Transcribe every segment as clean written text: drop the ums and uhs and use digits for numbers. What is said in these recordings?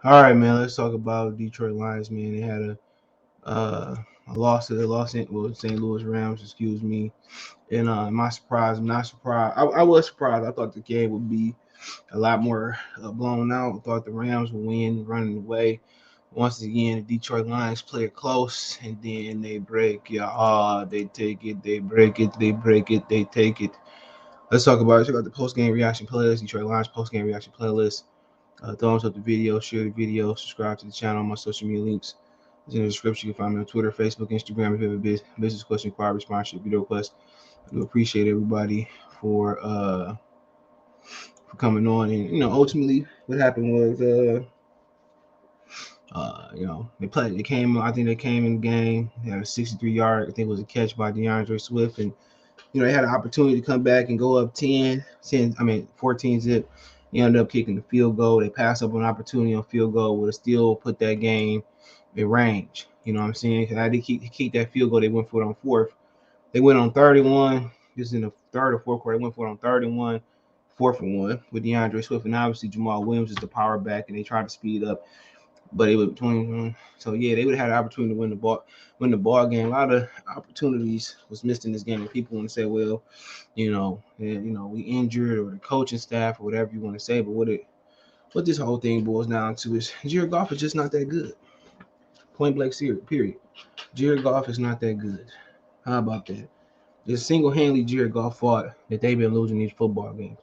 All right, man. Let's talk about Detroit Lions, man. They had a loss to the St. Louis Rams. Excuse me. And am I surprised? I'm not surprised. I was surprised. I thought the game would be a lot more blown out. I thought the Rams would win, running away. Once again, the Detroit Lions play it close, and then they break. Yeah, they take it, they break it, they break it, they take it. Let's talk about it. Check out the post game reaction playlist, Detroit Lions post game reaction playlist. Thumbs up the video, share the video, subscribe to the channel. My social media links is in the description. You can find me on Twitter, Facebook, Instagram. If you have a business question, inquiry, sponsorship, video request, I do appreciate everybody for coming on. And ultimately, what happened was they played. They came. I think they came in the game. They had a 63-yard. I think it was a catch by DeAndre Swift, and they had an opportunity to come back and go up 14 zip. They ended up kicking the field goal. They passed up an opportunity on field goal, would have still put that game in range. You know what I'm saying? Because I did keep that field goal. They went for it on fourth. They went on 31. Just in the third or fourth quarter, they went for it on 31, 4-for-1 with DeAndre Swift, and obviously Jamal Williams is the power back, and they tried to speed up, but it was between. So yeah, they would have had an opportunity to win the ball game. A lot of opportunities was missed in this game, and people want to say, well, we injured or the coaching staff or whatever you want to say. But what this whole thing boils down to is Jared Goff is just not that good. Point blank, period. Jared Goff is not that good. How about that? It's single-handedly Jared Goff fault that they've been losing these football games.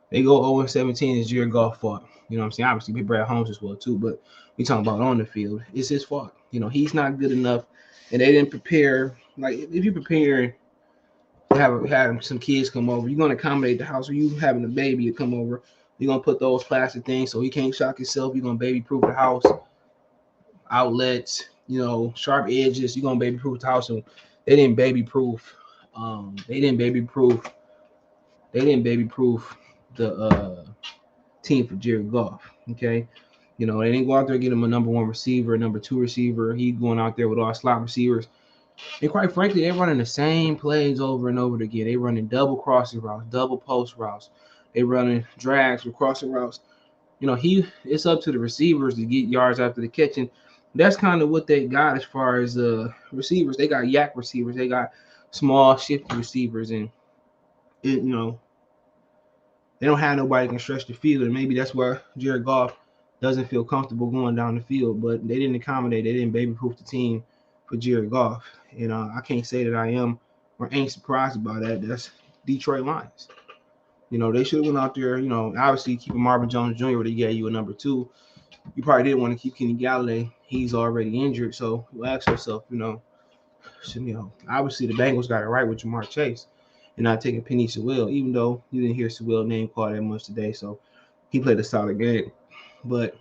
They go 0-17 is Jared Goff fault. You know what I'm saying? Obviously, Brad Holmes as well too, but we talking about on the field. It's his fault. He's not good enough, and they didn't prepare. Like if you prepare to have some kids come over, you're gonna accommodate the house. Or you having a baby to come over, you're gonna put those plastic things so he can't shock himself. You're gonna baby-proof the house, outlets, sharp edges. You're gonna baby-proof the house, and they didn't baby-proof. They didn't baby-proof They didn't baby proof the team for Jared Goff. Okay. They didn't go out there and get him a number one receiver, a number two receiver. He going out there with all slot receivers. And quite frankly, they're running the same plays over and over again. They running double crossing routes, double post routes. They running drags with crossing routes. It's up to the receivers to get yards after the catching. That's kind of what they got as far as receivers. They got yak receivers. They got small, shifty receivers, and it, they don't have nobody that can stretch the field, and maybe that's where Jared Goff doesn't feel comfortable going down the field. But they didn't accommodate. They didn't baby-proof the team for Jared Goff. I can't say that I am or ain't surprised about that. That's Detroit Lions. They should have went out there. Obviously keeping Marvin Jones Jr. where they gave you a number two. You probably didn't want to keep Kenny Galladay. He's already injured, so you ask yourself, obviously the Bengals got it right with Jamar Chase and not taking Penny Sewell, even though you didn't hear Sewell's name called that much today. So he played a solid game. But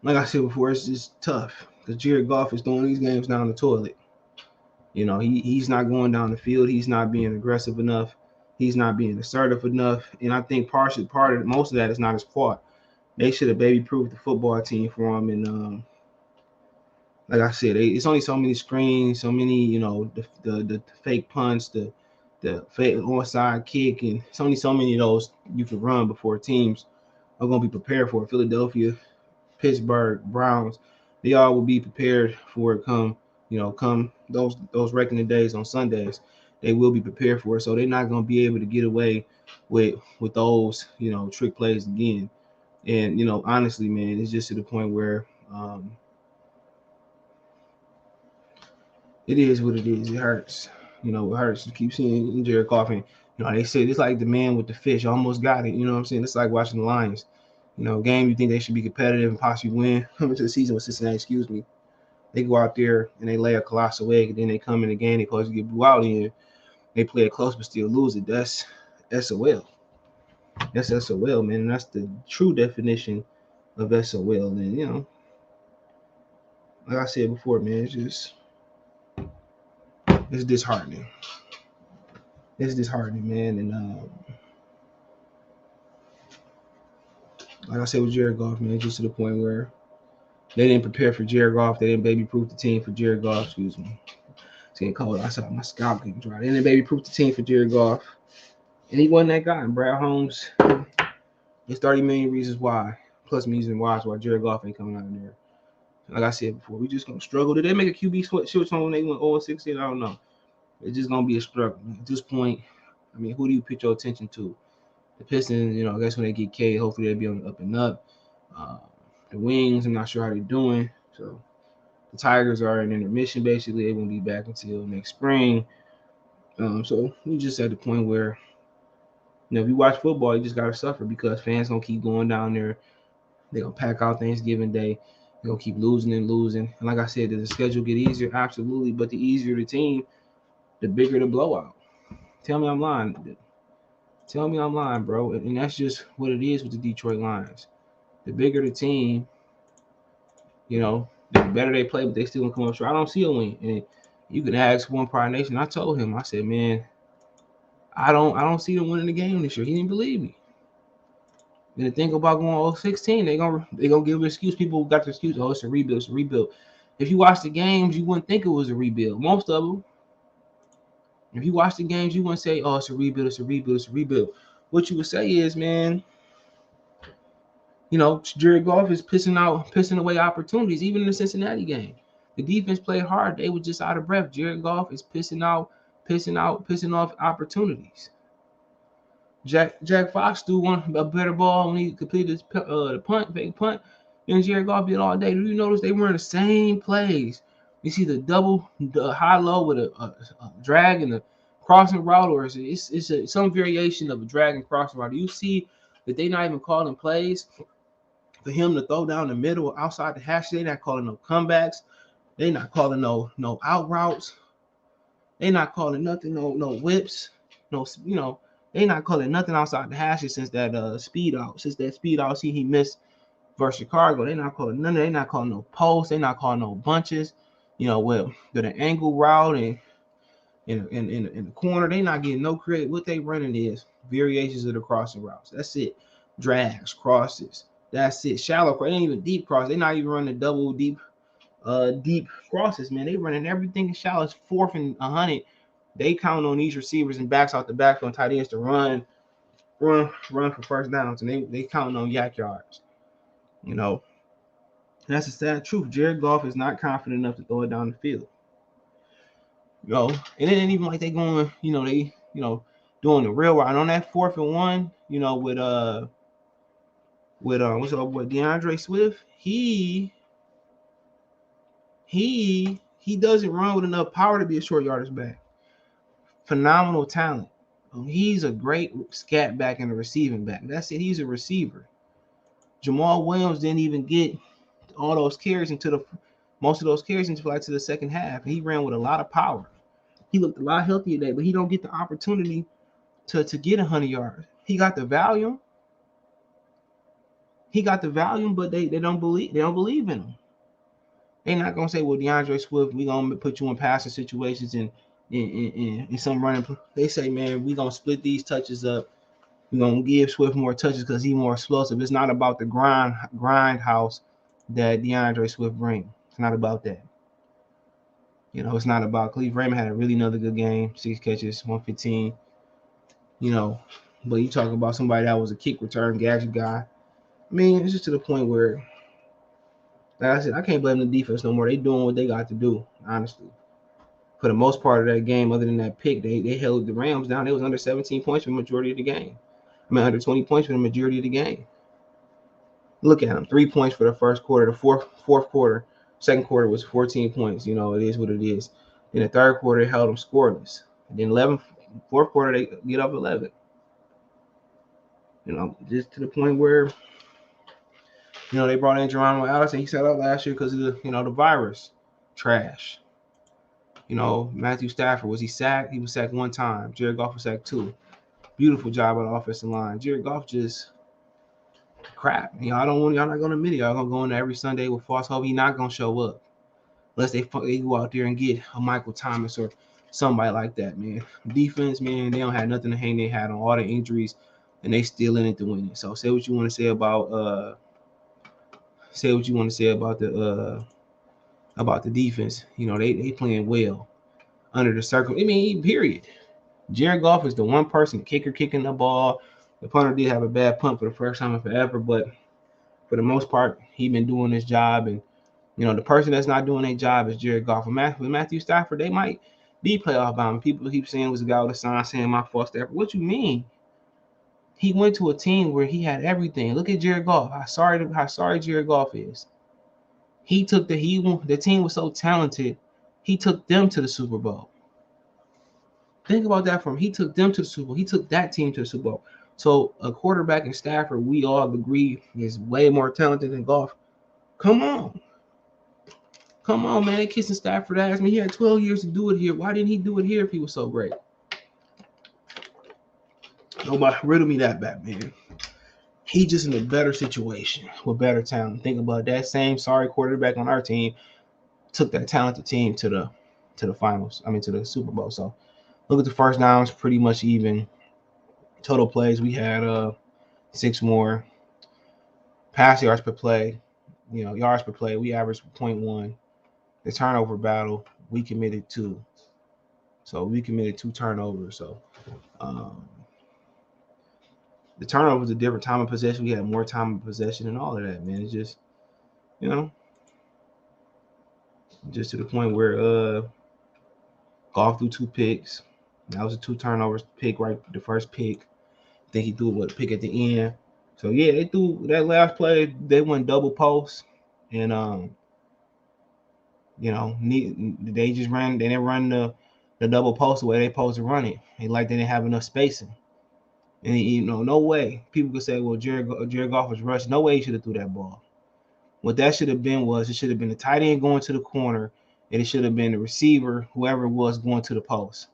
like I said before, it's just tough because Jared Goff is throwing these games down the toilet. He's not going down the field. He's not being aggressive enough. He's not being assertive enough. And I think most of that is not his fault. They should have baby proofed the football team for him. And like I said, it's only so many screens, so many, the fake punts, the fake onside kick, and it's only so many of those you can run before teams are going to be prepared for it. Philadelphia, Pittsburgh, Browns, they all will be prepared for it come those reckoning days on Sundays. They will be prepared for it, so they're not going to be able to get away with those trick plays again. And honestly, man, it's just to the point where it is what it is. It hurts. It hurts to keep seeing Jared Goff. And, they say it's like the man with the fish. Almost got it. You know what I'm saying? It's like watching the Lions. Game you think they should be competitive and possibly win. Coming to the season with Cincinnati, excuse me. They go out there and they lay a colossal egg, and then they come in the game. They supposed to get blew out in. They play it close but still lose it. That's SOL. That's SOL, man. And that's the true definition of SOL. And like I said before, man, it's disheartening. It's disheartening, man. And like I said with Jared Goff, man, just to the point where they didn't prepare for Jared Goff. They didn't baby-proof the team for Jared Goff. Excuse me. It's getting cold. I saw my scalp getting dry. They didn't baby-proof the team for Jared Goff. And he wasn't that guy. And Brad Holmes, there's 30 million reasons why. plus reason why Jared Goff ain't coming out of there. Like I said before, we just gonna struggle. Did they make a QB switch on when they went 0-16? I don't know. It's just gonna be a struggle at this point. I mean, who do you put your attention to? The Pistons, I guess when they get K, hopefully they'll be on the up and up. The Wings, I'm not sure how they're doing. So the Tigers are in intermission basically. They won't be back until next spring. So we just at the point where if you watch football, you just gotta suffer because fans gonna keep going down there. They're gonna pack out Thanksgiving Day. They're gonna keep losing and losing. And like I said, does the schedule get easier? Absolutely. But the easier the team, the bigger the blowout. Tell me I'm lying. Tell me I'm lying, bro. And that's just what it is with the Detroit Lions. The bigger the team, the better they play, but they still gonna come up short. I don't see a win. And you can ask One Pride Nation. I told him, I said, man, I don't see them winning the game this year. He didn't believe me. And the thing about going 16, they gonna give an excuse. People got the excuse, oh, it's a rebuild, it's a rebuild. If you watch the games, you wouldn't think it was a rebuild. Most of them. If you watch the games, you wouldn't say, oh, it's a rebuild, it's a rebuild, it's a rebuild. What you would say is, man, Jared Goff is pissing away opportunities, even in the Cincinnati game. The defense played hard. They were just out of breath. Jared Goff is pissing off opportunities. Jack Fox threw a better ball when he completed the fake punt, than Jared Goff did all day. Do you notice they were in the same plays? You see the high-low with a drag and a crossing route, or it's some variation of a drag and crossing route. You see that they're not even calling plays for him to throw down the middle outside the hash. They're not calling no comebacks. They're not calling no out routes. They're not calling nothing, no whips, they're not calling nothing outside the hashes since that speed out. Since that speed out, he missed versus Chicago. They're not calling none. They're not calling no posts. They're not calling no bunches. With an angle route and in the corner, they're not getting no credit. What they running is variations of the crossing routes. That's it. Drags, crosses. That's it. Shallow cross. They ain't even deep cross. They're not even running double deep crosses, man. They running everything in shallow. It's 4th and 100. They count on these receivers and backs out the backfield, tight ends to run for first downs, and they counting on yak yards. That's the sad truth. Jared Goff is not confident enough to throw it down the field. And it ain't even like they going, doing the real route. And on that 4th and 1, what's up with DeAndre Swift, he doesn't run with enough power to be a short yardage back. Phenomenal talent. He's a great scat back and a receiving back. That's it. He's a receiver. Jamal Williams didn't even get all those carries most of those carries until to the second half. He ran with a lot of power. He looked a lot healthier today, but he don't get the opportunity to get 100 yards. He got the volume. But they don't believe in him. They're not gonna say, well, DeAndre Swift, we gonna put you in passing situations and in some running. They say, man, we gonna split these touches up. We're gonna give Swift more touches because he's more explosive. It's not about the grind house that DeAndre Swift brings. It's not about that. It's not about Cleve Raymond had a really another good game, 6 catches, 115. But you talk about somebody that was a kick return gadget guy. I mean, it's just to the point where, like I said, I can't blame the defense no more. They doing what they got to do, honestly. For the most part of that game, other than that pick, they held the Rams down. It was under 17 points for the majority of the game. Under 20 points for the majority of the game. Look at them, 3 points for the first quarter. The fourth quarter, second quarter was 14 points. It is what it is. In the third quarter, they held them scoreless. And then fourth quarter, they get up 11. Just to the point where, they brought in Geronimo Allison. He sat out last year because of the virus. Trash. Matthew Stafford, was he sacked? He was sacked 1 time. Jared Goff was sacked 2. Beautiful job on the offensive line. Jared Goff just crap. Y'all not gonna admit it. Y'all gonna go in there every Sunday with false hope. He's not gonna show up unless they go out there and get a Michael Thomas or somebody like that, man. Defense, man, they don't have nothing to hang their hat on. All the injuries, and they still in it to win it. So say what you want to say about the defense. They playing well under the circle. Period. Jared Goff is the one person, kicker kicking the ball. The punter did have a bad punt for the first time in forever, but For the most part, he been doing his job, and the person that's not doing their job is Jared Goff. With Matthew Stafford, they might be playoff bound. People keep saying it was a guy with a sign saying my fault Stafford. What you mean? He went to a team where he had everything. Look at Jared Goff. How sorry Jared Goff is. The team was so talented. He took them to the Super Bowl. Think about that for him. He took them to the Super Bowl. He took that team to the Super Bowl. So a quarterback in Stafford, we all agree, is way more talented than Goff. Come on. Come on, man. They kissing Stafford ass. I mean, he had 12 years to do it here. Why didn't he do it here if he was so great? Nobody riddle me that back, man. He just in a better situation with better talent. Think about that same sorry quarterback on our team took that talented team to the finals. I mean, to the Super Bowl. So look at the first downs, pretty much even. Total plays, we had 6 more. Pass yards per play, yards per play, we averaged 0.1. The turnover battle, we committed 2. So we committed 2 turnovers. So the turnover was a different time of possession. We had more time of possession and all of that, man. It's just, just to the point where Goff threw 2 picks. That was a 2 turnovers pick, right? The first pick. I think he threw a pick at the end. So yeah, they threw that last play. They went double post, and they just ran. They didn't run the double post the way they supposed to run it. They didn't have enough spacing. And no way. People could say, well, Jared Goff was rushed. No way he should have threw that ball. What that should have been was it should have been the tight end going to the corner, and it should have been the receiver, whoever it was, going to the post.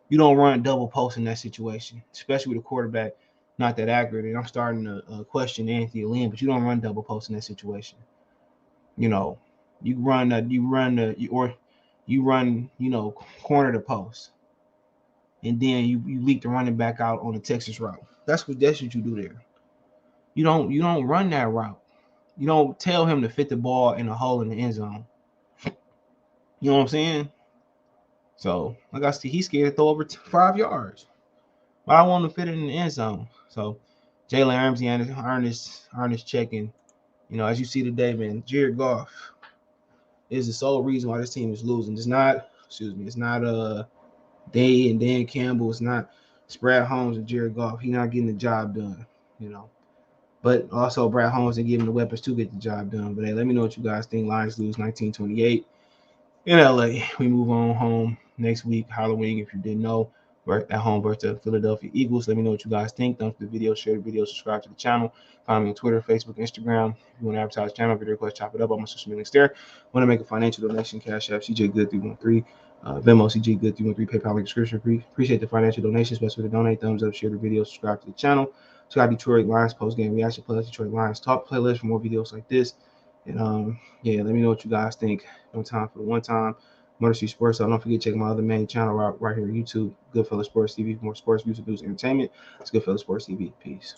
You don't run double post in that situation, especially with a quarterback not that accurate. And I'm starting to question Anthony Lynn, but you don't run double post in that situation. You run corner to post, and then you leak the running back out on the Texas route. That's what you do there. You don't run that route. You don't tell him to fit the ball in a hole in the end zone. You know what I'm saying? So like I see, he's scared to throw over 5 yards. But I want him to fit it in the end zone. So Jalen Ramsey earned his check-in. As you see today, man, Jared Goff is the sole reason why this team is losing. It's not Day and Dan Campbell. It's not Brad Holmes and Jared Goff. He's not getting the job done, But also Brad Holmes and giving the weapons to get the job done. But hey, let me know what you guys think. Lions lose 19-28 in LA. We move on home next week, Halloween. If you didn't know, we're at home versus Philadelphia Eagles. Let me know what you guys think. Thumbs the video, share the video, subscribe to the channel. Find me on Twitter, Facebook, Instagram. If you want to advertise the channel, video request, chop it up. I'm on social media there. Want to make a financial donation? Cash App, CJ Good 313. Venmo, CJ Good 313. PayPal link description. Appreciate the financial donations. Best way to donate. Thumbs up, share the video, subscribe to the channel. So got Detroit Lions post game reaction playlist, Detroit Lions talk playlist for more videos like this. And yeah, let me know what you guys think. No time for the one time. Motor City Sports. So don't forget to check my other main channel right here on YouTube, Goodfellas Sports TV, for more sports, music, news, entertainment. It's Goodfellas Sports TV. Peace.